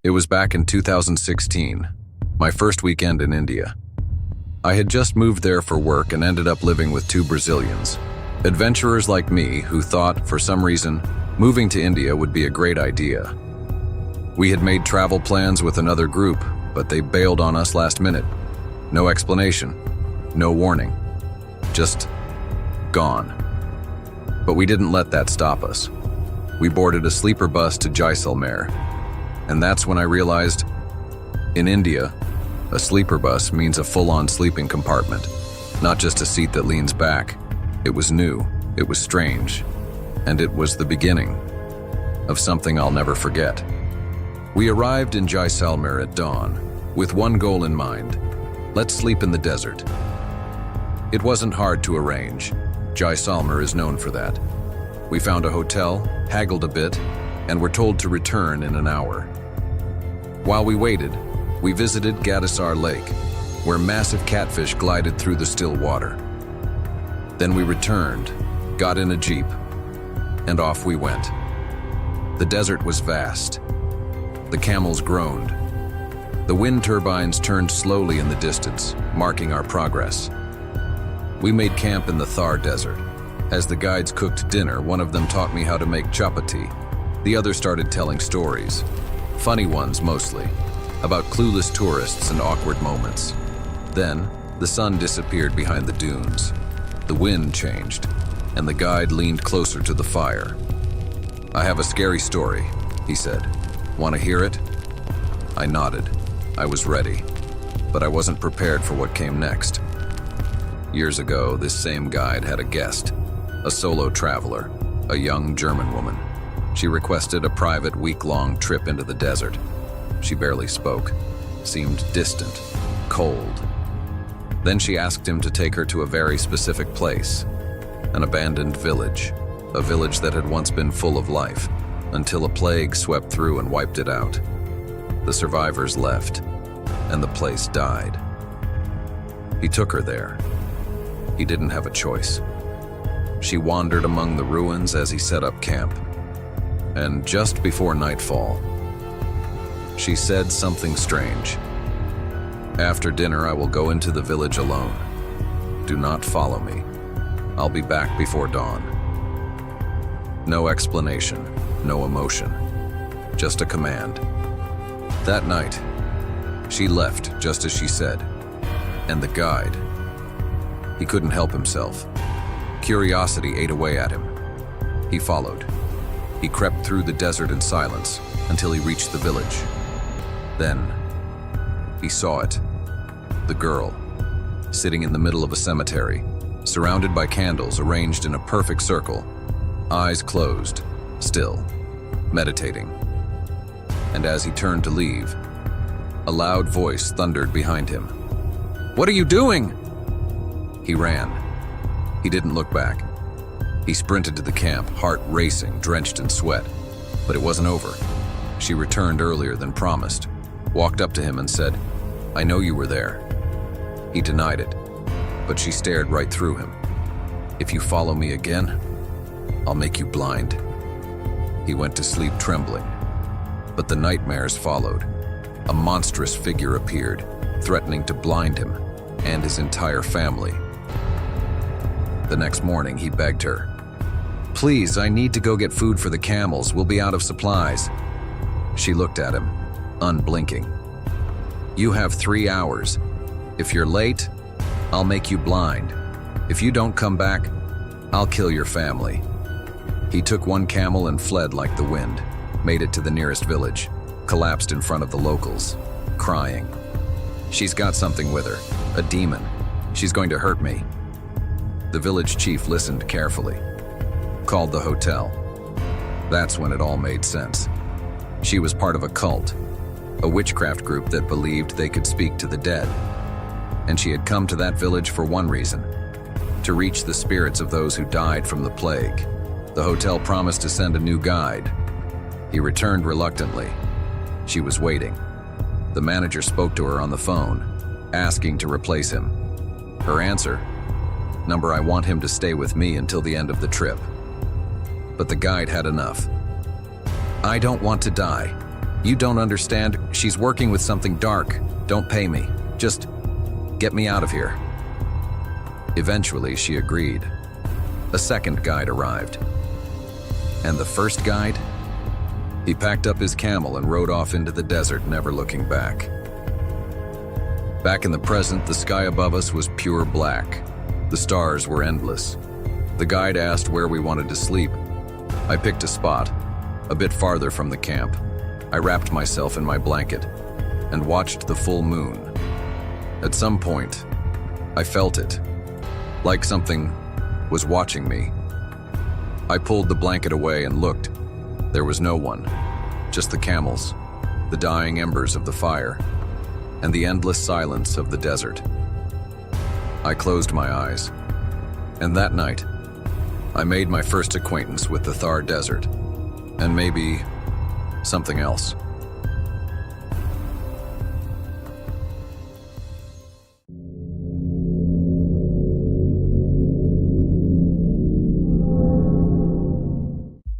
It was back in 2016, my first weekend in India. I had just moved there for work and ended up living with two Brazilians, adventurers like me who thought, for some reason, moving to India would be a great idea. We had made travel plans with another group, but they bailed on us last minute. No explanation, no warning, just gone. But we didn't let that stop us. We boarded a sleeper bus to Jaisalmer, and that's when I realized, in India, a sleeper bus means a full-on sleeping compartment, not just a seat that leans back. It was new, it was strange, and it was the beginning of something I'll never forget. We arrived in Jaisalmer at dawn, with one goal in mind: let's sleep in the desert. It wasn't hard to arrange. Jaisalmer is known for that. We found a hotel, haggled a bit, and were told to return in an hour. While we waited, we visited Gadasar Lake, where massive catfish glided through the still water. Then we returned, got in a jeep, and off we went. The desert was vast. The camels groaned. The wind turbines turned slowly in the distance, marking our progress. We made camp in the Thar Desert. As the guides cooked dinner, one of them taught me how to make chapati. The other started telling stories, funny ones mostly, about clueless tourists and awkward moments. Then, the sun disappeared behind the dunes. The wind changed, and the guide leaned closer to the fire. "I have a scary story," he said. "Want to hear it?" I nodded. I was ready, but I wasn't prepared for what came next. Years ago, this same guide had a guest, a solo traveler, a young German woman. She requested a private week-long trip into the desert. She barely spoke, seemed distant, cold. Then she asked him to take her to a very specific place, an abandoned village, a village that had once been full of life, until a plague swept through and wiped it out. The survivors left, and the place died. He took her there. He didn't have a choice. She wandered among the ruins as he set up camp. And just before nightfall, she said something strange. "After dinner, I will go into the village alone. Do not follow me. I'll be back before dawn." No explanation, no emotion, just a command. That night, she left just as she said. And the guide, he couldn't help himself. Curiosity ate away at him. He followed. He crept through the desert in silence until he reached the village. Then, he saw it. The girl, sitting in the middle of a cemetery, surrounded by candles arranged in a perfect circle, eyes closed, still, meditating. And as he turned to leave, a loud voice thundered behind him. "What are you doing?" He ran. He didn't look back. He sprinted to the camp, heart racing, drenched in sweat. But it wasn't over. She returned earlier than promised, walked up to him and said, "I know you were there." He denied it, but she stared right through him. "If you follow me again, I'll make you blind." He went to sleep trembling. But the nightmares followed. A monstrous figure appeared, threatening to blind him and his entire family. The next morning, he begged her, "Please, I need to go get food for the camels. We'll be out of supplies." She looked at him, unblinking. "You have 3 hours. If you're late, I'll make you blind. If you don't come back, I'll kill your family." He took one camel and fled like the wind, made it to the nearest village, collapsed in front of the locals, crying. "She's got something with her, a demon. She's going to hurt me." The village chief listened carefully, called the hotel. That's when it all made sense. She was part of a cult, a witchcraft group that believed they could speak to the dead. And she had come to that village for one reason: to reach the spirits of those who died from the plague. The hotel promised to send a new guide. He returned reluctantly. She was waiting. The manager spoke to her on the phone, asking to replace him. Her answer: "Number, I want him to stay with me until the end of the trip." But the guide had enough. "I don't want to die. You don't understand. She's working with something dark. Don't pay me. Just get me out of here." Eventually, she agreed. A second guide arrived. And the first guide? He packed up his camel and rode off into the desert, never looking back. Back in the present, the sky above us was pure black. The stars were endless. The guide asked where we wanted to sleep. I picked a spot, a bit farther from the camp. I wrapped myself in my blanket and watched the full moon. At some point, I felt it, like something was watching me. I pulled the blanket away and looked. There was no one, just the camels, the dying embers of the fire, and the endless silence of the desert. I closed my eyes, and that night, I made my first acquaintance with the Thar Desert, and maybe something else.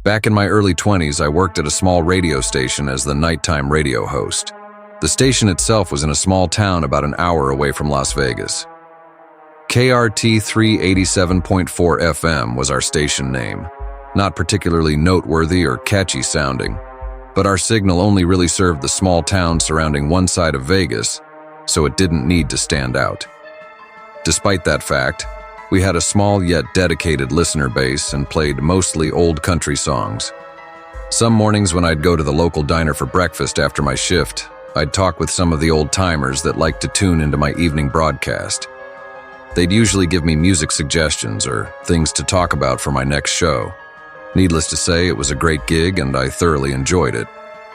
Back in my early 20s, I worked at a small radio station as the nighttime radio host. The station itself was in a small town about an hour away from Las Vegas. KRT 387.4 FM was our station name. Not particularly noteworthy or catchy sounding, but our signal only really served the small town surrounding one side of Vegas, so it didn't need to stand out. Despite that fact, we had a small yet dedicated listener base and played mostly old country songs. Some mornings when I'd go to the local diner for breakfast after my shift, I'd talk with some of the old-timers that liked to tune into my evening broadcast. They'd usually give me music suggestions or things to talk about for my next show. Needless to say, it was a great gig and I thoroughly enjoyed it.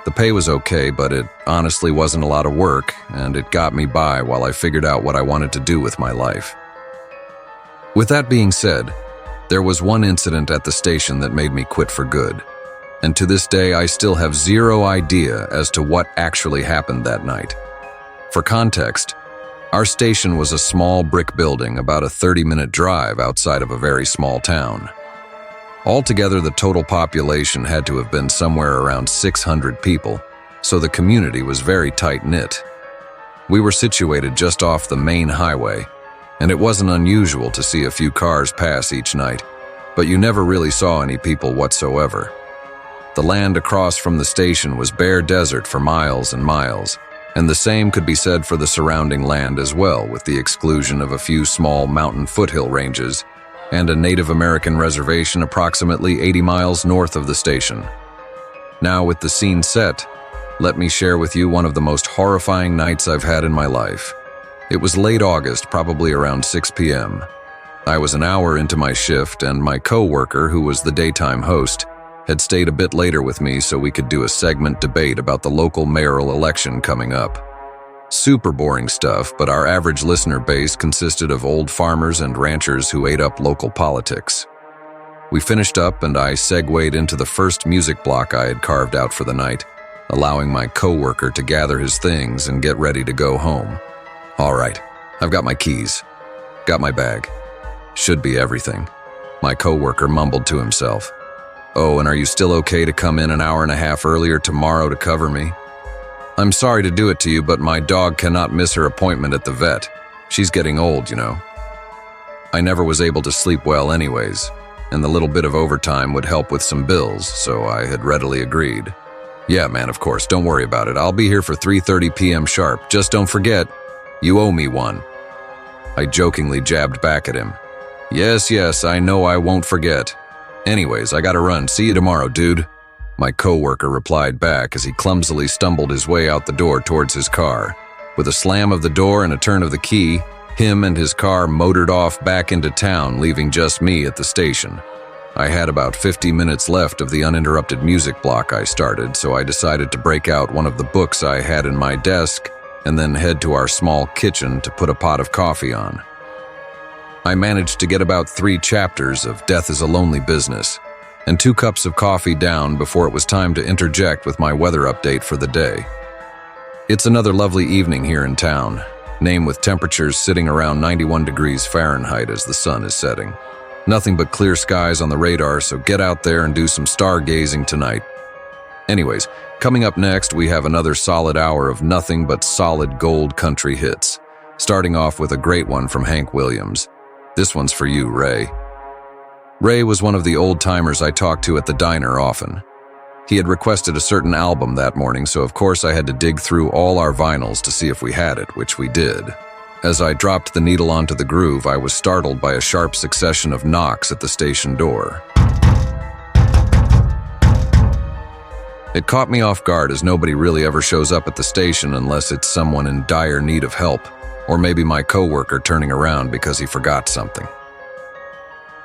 The pay was okay, but it honestly wasn't a lot of work, and it got me by while I figured out what I wanted to do with my life. With that being said, there was one incident at the station that made me quit for good. And to this day, I still have zero idea as to what actually happened that night. For context, our station was a small brick building about a 30-minute drive outside of a very small town. Altogether, the total population had to have been somewhere around 600 people, so the community was very tight-knit. We were situated just off the main highway, and it wasn't unusual to see a few cars pass each night, but you never really saw any people whatsoever. The land across from the station was bare desert for miles and miles, and the same could be said for the surrounding land as well, with the exclusion of a few small mountain foothill ranges and a Native American reservation approximately 80 miles north of the station. Now, with the scene set, let me share with you one of the most horrifying nights I've had in my life. It was late August, probably around 6 p.m. I was an hour into my shift, and my co-worker, who was the daytime host, had stayed a bit later with me so we could do a segment debate about the local mayoral election coming up. Super boring stuff, but our average listener base consisted of old farmers and ranchers who ate up local politics. We finished up, and I segued into the first music block I had carved out for the night, allowing my co-worker to gather his things and get ready to go home. All right, I've got my keys. Got my bag. Should be everything. My co-worker mumbled to himself. Oh, and are you still okay to come in an hour and a half earlier tomorrow to cover me? I'm sorry to do it to you, but my dog cannot miss her appointment at the vet. She's getting old, you know. I never was able to sleep well anyways, and the little bit of overtime would help with some bills, so I had readily agreed. Yeah, man, of course, don't worry about it. I'll be here for 3:30 p.m. sharp. Just don't forget, you owe me one. I jokingly jabbed back at him. Yes, I know I won't forget. Anyways, I gotta run. See you tomorrow, dude. My co-worker replied back as he clumsily stumbled his way out the door towards his car. With a slam of the door and a turn of the key, him and his car motored off back into town, leaving just me at the station. I had about 50 minutes left of the uninterrupted music block I started, so I decided to break out one of the books I had in my desk and then head to our small kitchen to put a pot of coffee on. I managed to get about 3 chapters of Death is a Lonely Business and 2 cups of coffee down before it was time to interject with my weather update for the day. It's another lovely evening here in town, named with temperatures sitting around 91 degrees Fahrenheit as the sun is setting. Nothing but clear skies on the radar, so get out there and do some stargazing tonight. Anyways, coming up next, we have another solid hour of nothing but solid gold country hits, starting off with a great one from Hank Williams. This one's for you, Ray. Ray was one of the old-timers I talked to at the diner often. He had requested a certain album that morning, so of course I had to dig through all our vinyls to see if we had it, which we did. As I dropped the needle onto the groove, I was startled by a sharp succession of knocks at the station door. It caught me off guard, as nobody really ever shows up at the station unless it's someone in dire need of help, or maybe my coworker turning around because he forgot something.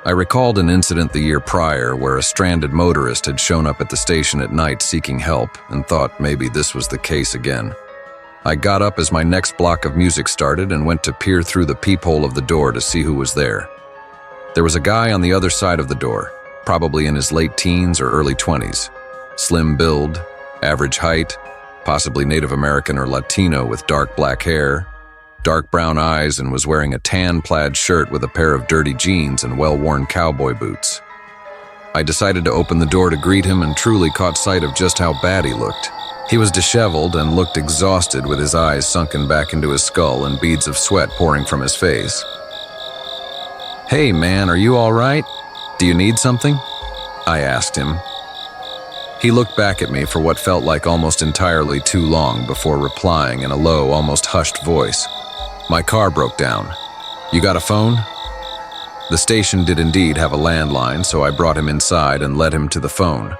I recalled an incident the year prior where a stranded motorist had shown up at the station at night seeking help and thought maybe this was the case again. I got up as my next block of music started and went to peer through the peephole of the door to see who was there. There was a guy on the other side of the door, probably in his late teens or early 20s. Slim build, average height, possibly Native American or Latino with dark black hair, dark brown eyes, and was wearing a tan plaid shirt with a pair of dirty jeans and well-worn cowboy boots. I decided to open the door to greet him and truly caught sight of just how bad he looked. He was disheveled and looked exhausted with his eyes sunken back into his skull and beads of sweat pouring from his face. "Hey man, are you all right? Do you need something?" I asked him. He looked back at me for what felt like almost entirely too long before replying in a low, almost hushed voice. "My car broke down. You got a phone?" The station did indeed have a landline, so I brought him inside and led him to the phone.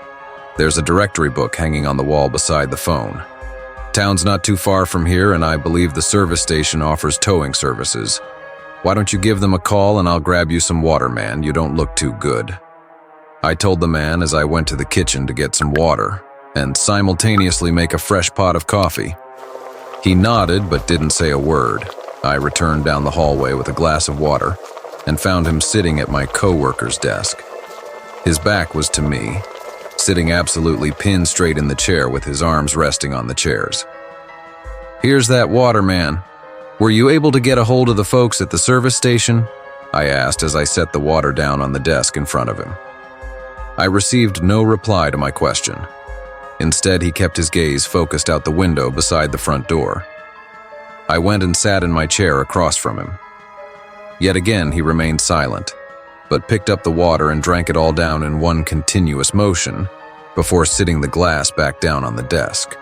There's a directory book hanging on the wall beside the phone. Town's not too far from here, and I believe the service station offers towing services. Why don't you give them a call and I'll grab you some water, man. You don't look too good. I told the man as I went to the kitchen to get some water and simultaneously make a fresh pot of coffee. He nodded but didn't say a word. I returned down the hallway with a glass of water and found him sitting at my coworker's desk. His back was to me, sitting absolutely pinned straight in the chair with his arms resting on the chairs. "Here's that water, man. Were you able to get a hold of the folks at the service station?" I asked as I set the water down on the desk in front of him. I received no reply to my question. Instead, he kept his gaze focused out the window beside the front door. I went and sat in my chair across from him. Yet again, he remained silent, but picked up the water and drank it all down in one continuous motion before sitting the glass back down on the desk.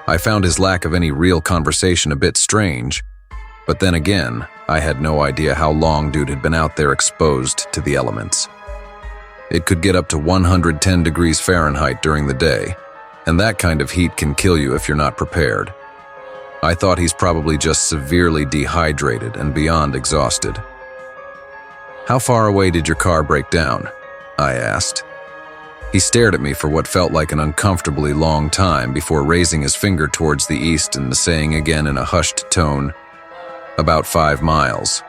I found his lack of any real conversation a bit strange, but then again, I had no idea how long dude had been out there exposed to the elements. It could get up to 110 degrees Fahrenheit during the day, and that kind of heat can kill you if you're not prepared. I thought he's probably just severely dehydrated and beyond exhausted. "How far away did your car break down?" I asked. He stared at me for what felt like an uncomfortably long time before raising his finger towards the east and saying again in a hushed tone, "About 5 miles.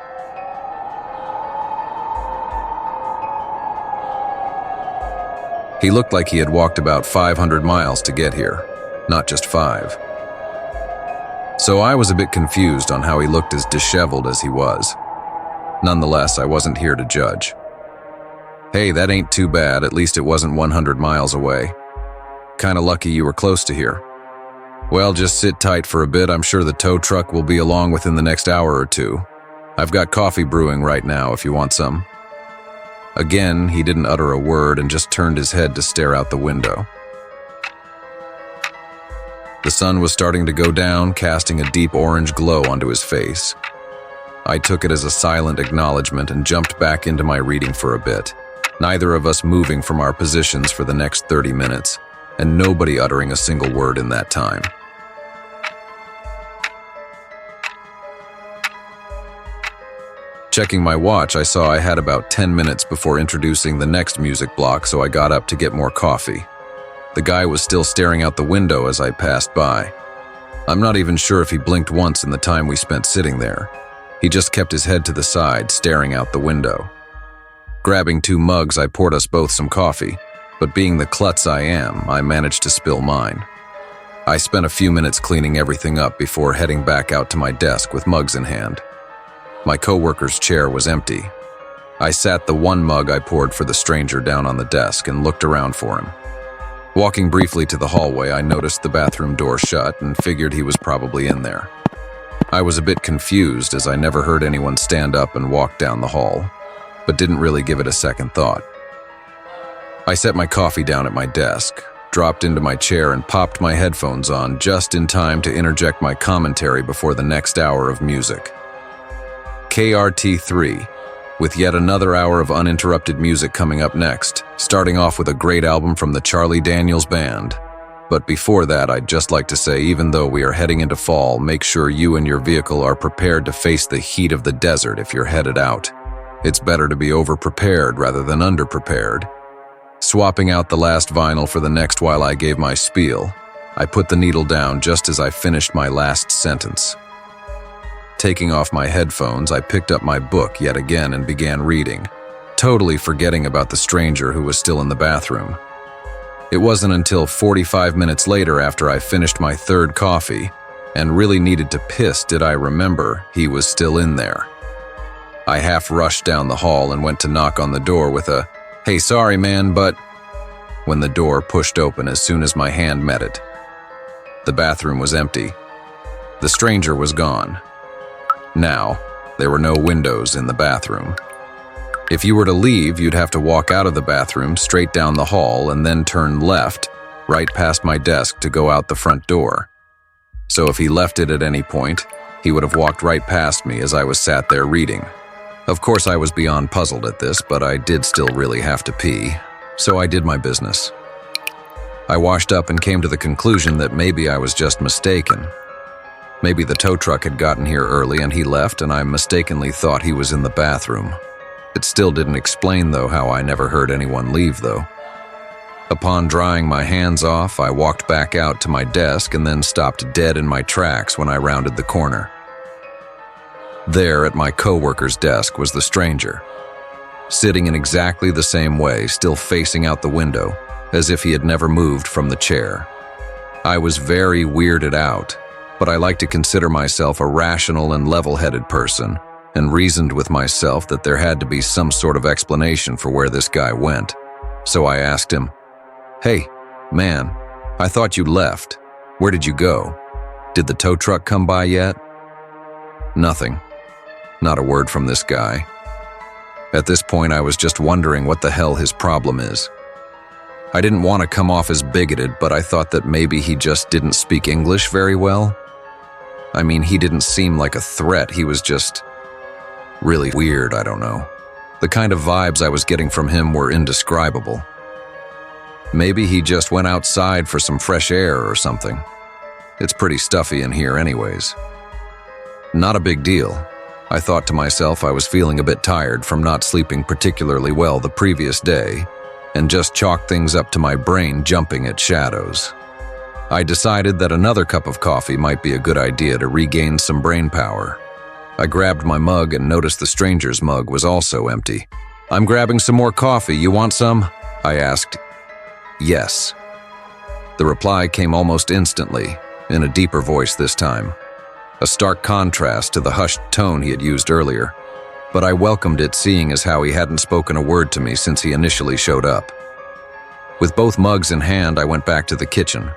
He looked like he had walked about 500 miles to get here, not just 5. So I was a bit confused on how he looked as disheveled as he was. Nonetheless, I wasn't here to judge. "Hey, that ain't too bad. At least it wasn't 100 miles away. Kinda lucky you were close to here. Well, just sit tight for a bit. I'm sure the tow truck will be along within the next hour or two. I've got coffee brewing right now if you want some." Again, he didn't utter a word and just turned his head to stare out the window. The sun was starting to go down, casting a deep orange glow onto his face. I took it as a silent acknowledgement and jumped back into my reading for a bit, neither of us moving from our positions for the next 30 minutes, and nobody uttering a single word in that time. Checking my watch, I saw I had about 10 minutes before introducing the next music block, so I got up to get more coffee. The guy was still staring out the window as I passed by. I'm not even sure if he blinked once in the time we spent sitting there. He just kept his head to the side, staring out the window. Grabbing 2 mugs, I poured us both some coffee, but being the klutz I am, I managed to spill mine. I spent a few minutes cleaning everything up before heading back out to my desk with mugs in hand. My coworker's chair was empty. I sat the one mug I poured for the stranger down on the desk and looked around for him. Walking briefly to the hallway, I noticed the bathroom door shut and figured he was probably in there. I was a bit confused as I never heard anyone stand up and walk down the hall, but didn't really give it a second thought. I set my coffee down at my desk, dropped into my chair and popped my headphones on just in time to interject my commentary before the next hour of music. KRT3, with yet another hour of uninterrupted music coming up next, starting off with a great album from the Charlie Daniels Band. But before that, I'd just like to say, even though we are heading into fall, make sure you and your vehicle are prepared to face the heat of the desert if you're headed out. It's better to be over-prepared rather than under-prepared. Swapping out the last vinyl for the next while I gave my spiel, I put the needle down just as I finished my last sentence. Taking off my headphones, I picked up my book yet again and began reading, totally forgetting about the stranger who was still in the bathroom. It wasn't until 45 minutes later, after I finished my third coffee and really needed to piss, did I remember he was still in there. I half rushed down the hall and went to knock on the door with a, "Hey, sorry man, but..." when the door pushed open as soon as my hand met it. The bathroom was empty. The stranger was gone. Now, there were no windows in the bathroom. If you were to leave, you'd have to walk out of the bathroom straight down the hall and then turn left, right past my desk to go out the front door. So if he left it at any point, he would have walked right past me as I was sat there reading. Of course, I was beyond puzzled at this, but I did still really have to pee, so I did my business. I washed up and came to the conclusion that maybe I was just mistaken. Maybe the tow truck had gotten here early and he left, and I mistakenly thought he was in the bathroom. It still didn't explain, though, how I never heard anyone leave, though. Upon drying my hands off, I walked back out to my desk and then stopped dead in my tracks when I rounded the corner. There, at my coworker's desk, was the stranger, sitting in exactly the same way, still facing out the window, as if he had never moved from the chair. I was very weirded out, but I like to consider myself a rational and level-headed person, and reasoned with myself that there had to be some sort of explanation for where this guy went. So I asked him, "Hey, man, I thought you left. Where did you go? Did the tow truck come by yet?" Nothing. Not a word from this guy. At this point, I was just wondering what the hell his problem is. I didn't want to come off as bigoted, but I thought that maybe he just didn't speak English very well. I mean, he didn't seem like a threat, he was just really weird, I don't know. The kind of vibes I was getting from him were indescribable. Maybe he just went outside for some fresh air or something. It's pretty stuffy in here anyways. Not a big deal. I thought to myself I was feeling a bit tired from not sleeping particularly well the previous day, and just chalked things up to my brain jumping at shadows. I decided that another cup of coffee might be a good idea to regain some brain power. I grabbed my mug and noticed the stranger's mug was also empty. "I'm grabbing some more coffee, you want some?" I asked. "Yes." The reply came almost instantly, in a deeper voice this time. A stark contrast to the hushed tone he had used earlier, but I welcomed it, seeing as how he hadn't spoken a word to me since he initially showed up. With both mugs in hand, I went back to the kitchen.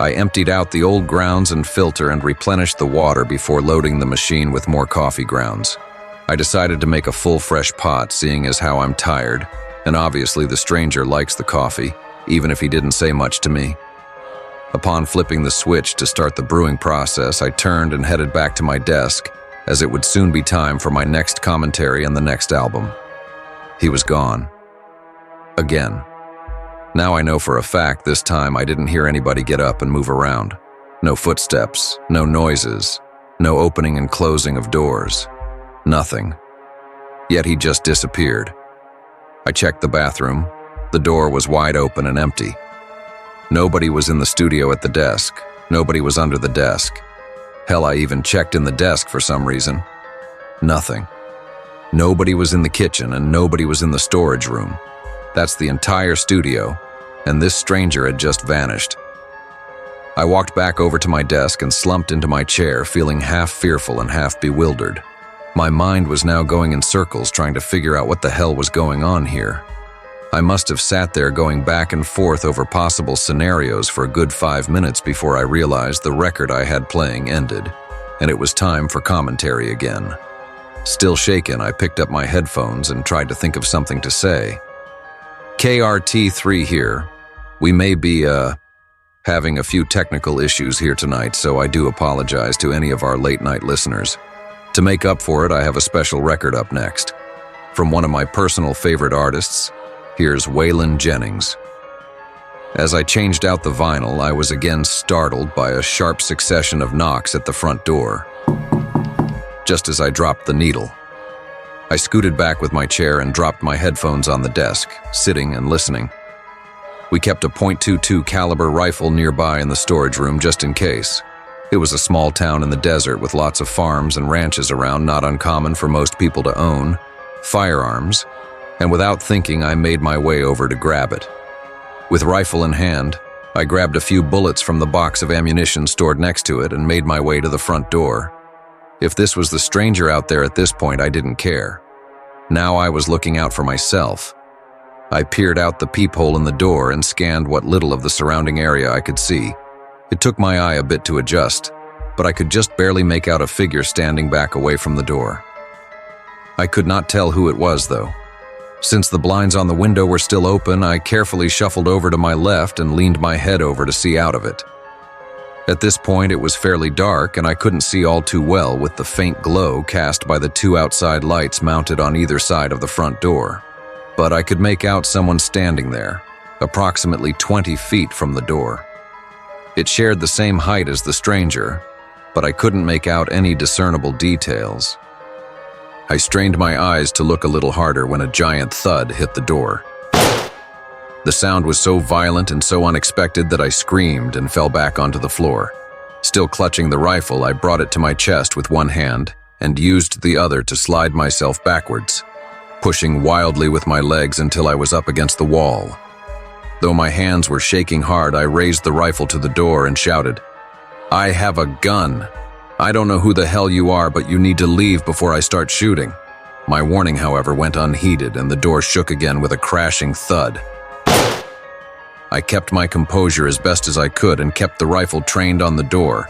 I emptied out the old grounds and filter and replenished the water before loading the machine with more coffee grounds. I decided to make a full fresh pot, seeing as how I'm tired, and obviously the stranger likes the coffee, even if he didn't say much to me. Upon flipping the switch to start the brewing process, I turned and headed back to my desk, as it would soon be time for my next commentary on the next album. He was gone. Again. Now I know for a fact this time I didn't hear anybody get up and move around. No footsteps, no noises, no opening and closing of doors. Nothing. Yet he just disappeared. I checked the bathroom. The door was wide open and empty. Nobody was in the studio at the desk. Nobody was under the desk. Hell, I even checked in the desk for some reason. Nothing. Nobody was in the kitchen and nobody was in the storage room. That's the entire studio, and this stranger had just vanished. I walked back over to my desk and slumped into my chair, feeling half fearful and half bewildered. My mind was now going in circles trying to figure out what the hell was going on here. I must have sat there going back and forth over possible scenarios for a good 5 minutes before I realized the record I had playing ended, and it was time for commentary again. Still shaken, I picked up my headphones and tried to think of something to say. KRT3 here. We may be, having a few technical issues here tonight, so I do apologize to any of our late-night listeners. To make up for it, I have a special record up next. From one of my personal favorite artists, here's Waylon Jennings. As I changed out the vinyl, I was again startled by a sharp succession of knocks at the front door. Just as I dropped the needle, I scooted back with my chair and dropped my headphones on the desk, sitting and listening. We kept a .22 caliber rifle nearby in the storage room just in case. It was a small town in the desert with lots of farms and ranches around, not uncommon for most people to own firearms, and without thinking, I made my way over to grab it. With rifle in hand, I grabbed a few bullets from the box of ammunition stored next to it and made my way to the front door. If this was the stranger out there at this point, I didn't care. Now I was looking out for myself. I peered out the peephole in the door and scanned what little of the surrounding area I could see. It took my eye a bit to adjust, but I could just barely make out a figure standing back away from the door. I could not tell who it was, though. Since the blinds on the window were still open, I carefully shuffled over to my left and leaned my head over to see out of it. At this point, it was fairly dark, and I couldn't see all too well with the faint glow cast by the 2 outside lights mounted on either side of the front door. But I could make out someone standing there, approximately 20 feet from the door. It shared the same height as the stranger, but I couldn't make out any discernible details. I strained my eyes to look a little harder when a giant thud hit the door. The sound was so violent and so unexpected that I screamed and fell back onto the floor. Still clutching the rifle, I brought it to my chest with one hand and used the other to slide myself backwards, pushing wildly with my legs until I was up against the wall. Though my hands were shaking hard, I raised the rifle to the door and shouted, "I have a gun. I don't know who the hell you are, but you need to leave before I start shooting." My warning, however, went unheeded, and the door shook again with a crashing thud. I kept my composure as best as I could and kept the rifle trained on the door,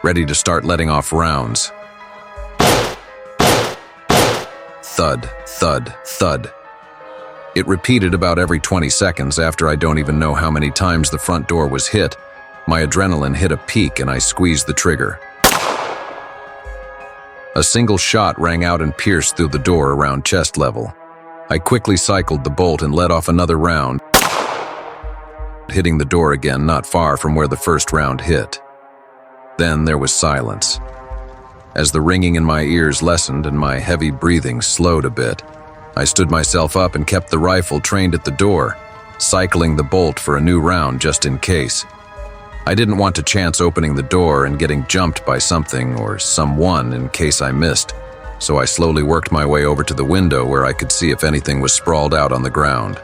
ready to start letting off rounds. Thud, thud, thud. It repeated about every 20 seconds after I don't even know how many times the front door was hit. My adrenaline hit a peak and I squeezed the trigger. A single shot rang out and pierced through the door around chest level. I quickly cycled the bolt and let off another round, hitting the door again not far from where the first round hit. Then there was silence. As the ringing in my ears lessened and my heavy breathing slowed a bit, I stood myself up and kept the rifle trained at the door, cycling the bolt for a new round just in case. I didn't want to chance opening the door and getting jumped by something or someone in case I missed, so I slowly worked my way over to the window where I could see if anything was sprawled out on the ground.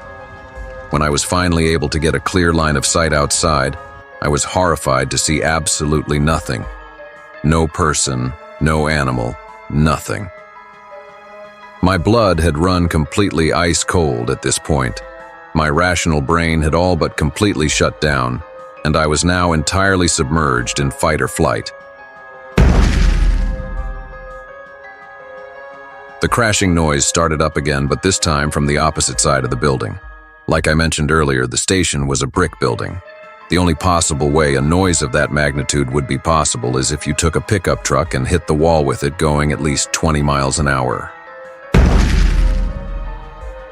When I was finally able to get a clear line of sight outside, I was horrified to see absolutely nothing. No person, no animal, nothing. My blood had run completely ice cold at this point. My rational brain had all but completely shut down, and I was now entirely submerged in fight or flight. The crashing noise started up again, but this time from the opposite side of the building. Like I mentioned earlier, the station was a brick building. The only possible way a noise of that magnitude would be possible is if you took a pickup truck and hit the wall with it going at least 20 miles an hour.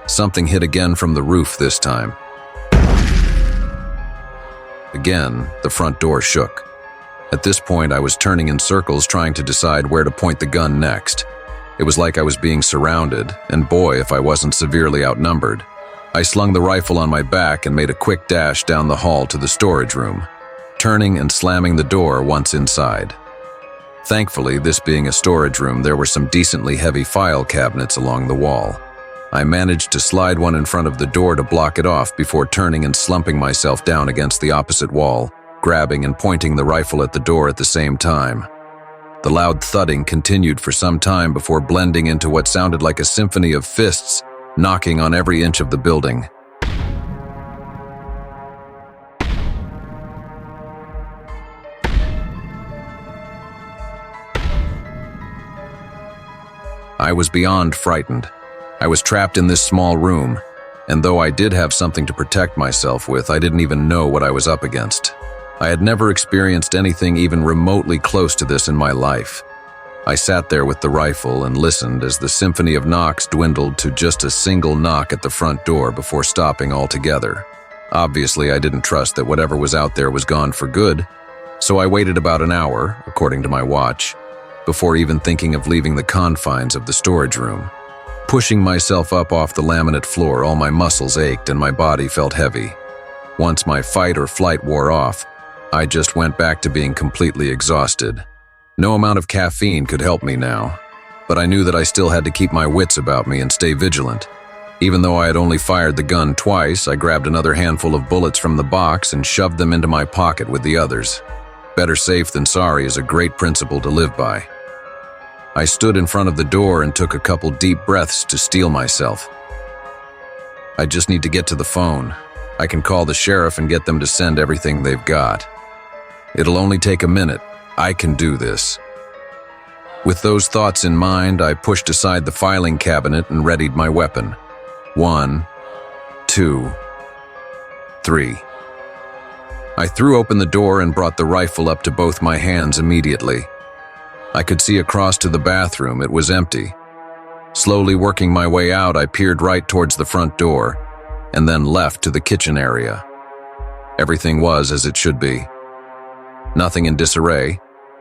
Something hit again from the roof this time. Again, the front door shook. At this point, I was turning in circles trying to decide where to point the gun next. It was like I was being surrounded, and boy, if I wasn't severely outnumbered. I slung the rifle on my back and made a quick dash down the hall to the storage room, turning and slamming the door once inside. Thankfully, this being a storage room, there were some decently heavy file cabinets along the wall. I managed to slide one in front of the door to block it off before turning and slumping myself down against the opposite wall, grabbing and pointing the rifle at the door at the same time. The loud thudding continued for some time before blending into what sounded like a symphony of fists knocking on every inch of the building. I was beyond frightened. I was trapped in this small room, and though I did have something to protect myself with, I didn't even know what I was up against. I had never experienced anything even remotely close to this in my life. I sat there with the rifle and listened as the symphony of knocks dwindled to just a single knock at the front door before stopping altogether. Obviously, I didn't trust that whatever was out there was gone for good, so I waited about an hour, according to my watch, before even thinking of leaving the confines of the storage room. Pushing myself up off the laminate floor, all my muscles ached and my body felt heavy. Once my fight or flight wore off, I just went back to being completely exhausted. No amount of caffeine could help me now, but I knew that I still had to keep my wits about me and stay vigilant. Even though I had only fired the gun twice, I grabbed another handful of bullets from the box and shoved them into my pocket with the others. Better safe than sorry is a great principle to live by. I stood in front of the door and took a couple deep breaths to steel myself. I just need to get to the phone. I can call the sheriff and get them to send everything they've got. It'll only take a minute. I can do this. With those thoughts in mind, I pushed aside the filing cabinet and readied my weapon. 1, 2, 3. I threw open the door and brought the rifle up to both my hands immediately. I could see across to the bathroom. It was empty. Slowly working my way out, I peered right towards the front door and then left to the kitchen area. Everything was as it should be. Nothing in disarray.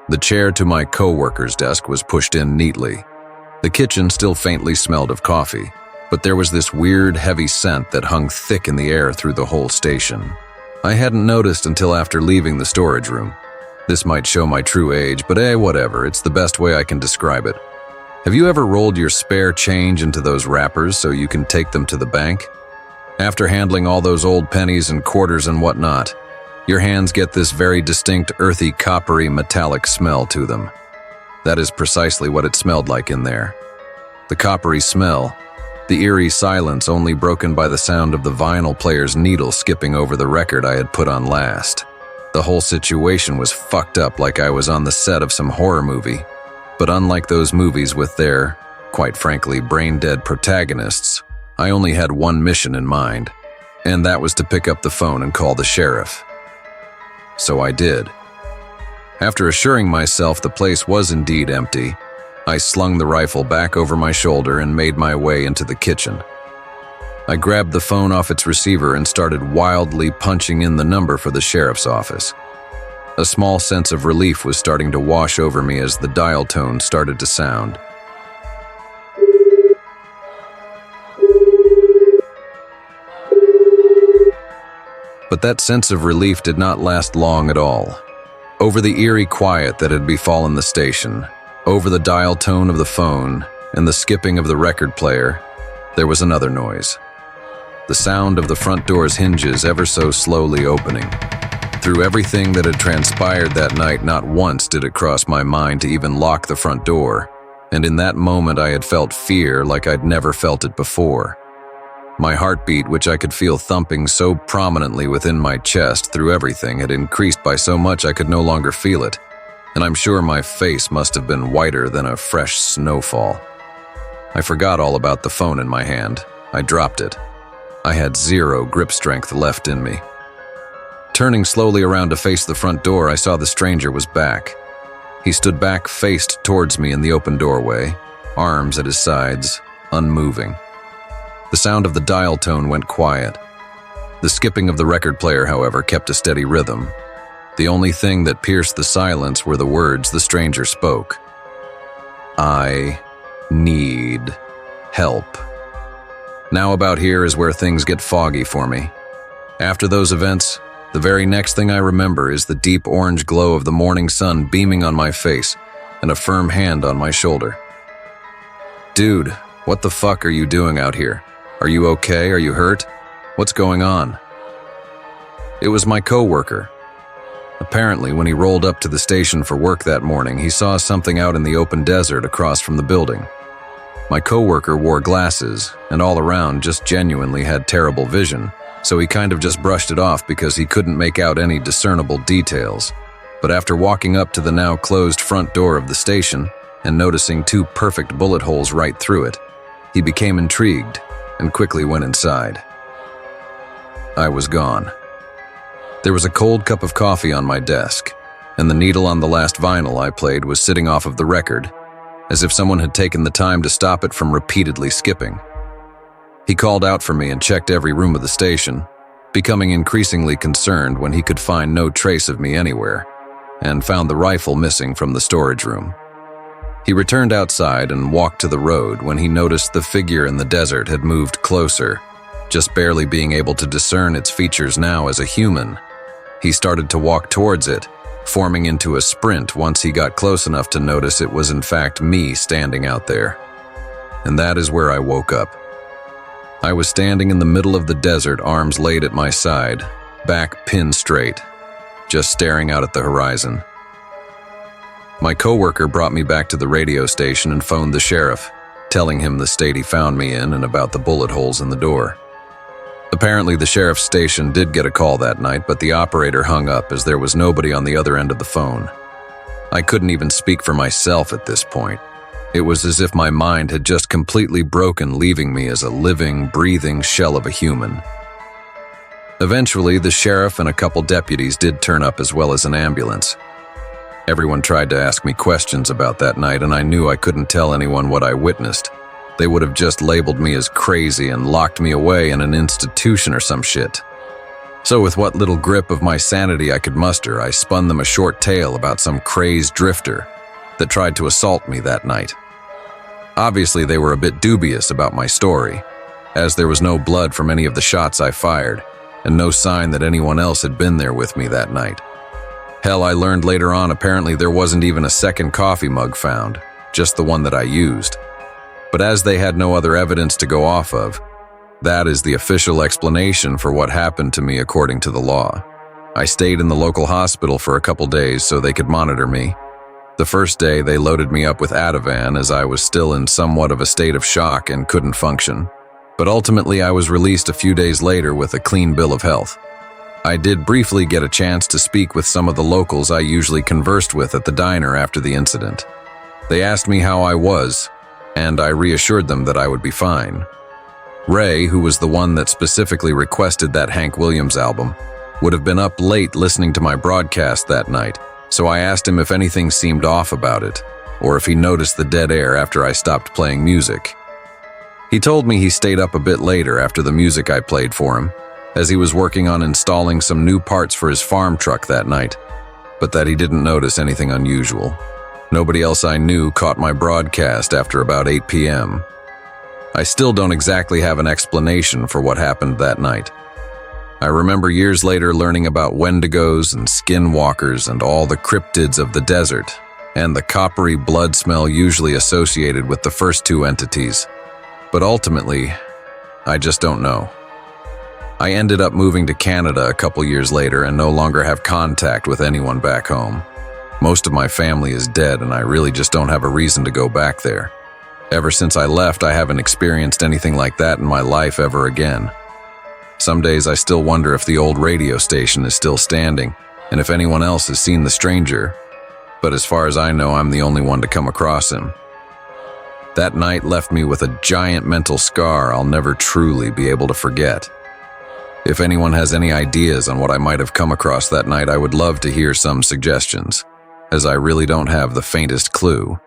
The chair to my co-worker's desk was pushed in neatly. The kitchen still faintly smelled of coffee, but there was this weird, heavy scent that hung thick in the air through the whole station. I hadn't noticed until after leaving the storage room. This might show my true age, but whatever, it's the best way I can describe it. Have you ever rolled your spare change into those wrappers so you can take them to the bank? After handling all those old pennies and quarters and whatnot, your hands get this very distinct, earthy, coppery, metallic smell to them. That is precisely what it smelled like in there. The coppery smell, the eerie silence only broken by the sound of the vinyl player's needle skipping over the record I had put on last. The whole situation was fucked up like I was on the set of some horror movie. But unlike those movies with their, quite frankly, brain-dead protagonists, I only had one mission in mind, and that was to pick up the phone and call the sheriff. So I did. After assuring myself the place was indeed empty, I slung the rifle back over my shoulder and made my way into the kitchen. I grabbed the phone off its receiver and started wildly punching in the number for the sheriff's office. A small sense of relief was starting to wash over me as the dial tone started to sound. But that sense of relief did not last long at all. Over the eerie quiet that had befallen the station, over the dial tone of the phone and the skipping of the record player, there was another noise. The sound of the front door's hinges ever so slowly opening. Through everything that had transpired that night, not once did it cross my mind to even lock the front door, and in that moment I had felt fear like I'd never felt it before. My heartbeat, which I could feel thumping so prominently within my chest through everything, had increased by so much I could no longer feel it, and I'm sure my face must have been whiter than a fresh snowfall. I forgot all about the phone in my hand. I dropped it. I had zero grip strength left in me. Turning slowly around to face the front door, I saw the stranger was back. He stood back, faced towards me in the open doorway, arms at his sides, unmoving. The sound of the dial tone went quiet. The skipping of the record player, however, kept a steady rhythm. The only thing that pierced the silence were the words the stranger spoke. I need help. Now about here is where things get foggy for me. After those events, the very next thing I remember is the deep orange glow of the morning sun beaming on my face and a firm hand on my shoulder. Dude, what the fuck are you doing out here? Are you okay? Are you hurt? What's going on? It was my co-worker. Apparently, when he rolled up to the station for work that morning, he saw something out in the open desert across from the building. My coworker wore glasses, and all around just genuinely had terrible vision, so he kind of just brushed it off because he couldn't make out any discernible details. But after walking up to the now closed front door of the station and noticing 2 perfect bullet holes right through it, he became intrigued and quickly went inside. I was gone. There was a cold cup of coffee on my desk, and the needle on the last vinyl I played was sitting off of the record, as if someone had taken the time to stop it from repeatedly skipping. He called out for me and checked every room of the station, becoming increasingly concerned when he could find no trace of me anywhere, and found the rifle missing from the storage room. He returned outside and walked to the road when he noticed the figure in the desert had moved closer, just barely being able to discern its features now as a human. He started to walk towards it, forming into a sprint once he got close enough to notice it was in fact me standing out there. And that is where I woke up. I was standing in the middle of the desert, arms laid at my side, back pinned straight, just staring out at the horizon. My coworker brought me back to the radio station and phoned the sheriff, telling him the state he found me in and about the bullet holes in the door. Apparently, the sheriff's station did get a call that night, but the operator hung up as there was nobody on the other end of the phone. I couldn't even speak for myself at this point. It was as if my mind had just completely broken, leaving me as a living, breathing shell of a human. Eventually, the sheriff and a couple deputies did turn up, as well as an ambulance. Everyone tried to ask me questions about that night, and I knew I couldn't tell anyone what I witnessed. They would have just labeled me as crazy and locked me away in an institution or some shit. So with what little grip of my sanity I could muster, I spun them a short tale about some crazed drifter that tried to assault me that night. Obviously, they were a bit dubious about my story, as there was no blood from any of the shots I fired, and no sign that anyone else had been there with me that night. Hell, I learned later on apparently there wasn't even a second coffee mug found, just the one that I used. But as they had no other evidence to go off of, that is the official explanation for what happened to me according to the law. I stayed in the local hospital for a couple days so they could monitor me. The first day they loaded me up with Ativan as I was still in somewhat of a state of shock and couldn't function. But ultimately I was released a few days later with a clean bill of health. I did briefly get a chance to speak with some of the locals I usually conversed with at the diner after the incident. They asked me how I was, and I reassured them that I would be fine. Ray, who was the one that specifically requested that Hank Williams album, would have been up late listening to my broadcast that night, so I asked him if anything seemed off about it, or if he noticed the dead air after I stopped playing music. He told me he stayed up a bit later after the music I played for him, as he was working on installing some new parts for his farm truck that night, but that he didn't notice anything unusual. Nobody else I knew caught my broadcast after about 8 p.m. I still don't exactly have an explanation for what happened that night. I remember years later learning about wendigos and skinwalkers and all the cryptids of the desert, and the coppery blood smell usually associated with the first 2 entities. But ultimately, I just don't know. I ended up moving to Canada a couple years later and no longer have contact with anyone back home. Most of my family is dead and I really just don't have a reason to go back there. Ever since I left, I haven't experienced anything like that in my life ever again. Some days I still wonder if the old radio station is still standing and if anyone else has seen the stranger, but as far as I know, I'm the only one to come across him. That night left me with a giant mental scar I'll never truly be able to forget. If anyone has any ideas on what I might have come across that night, I would love to hear some suggestions, as I really don't have the faintest clue.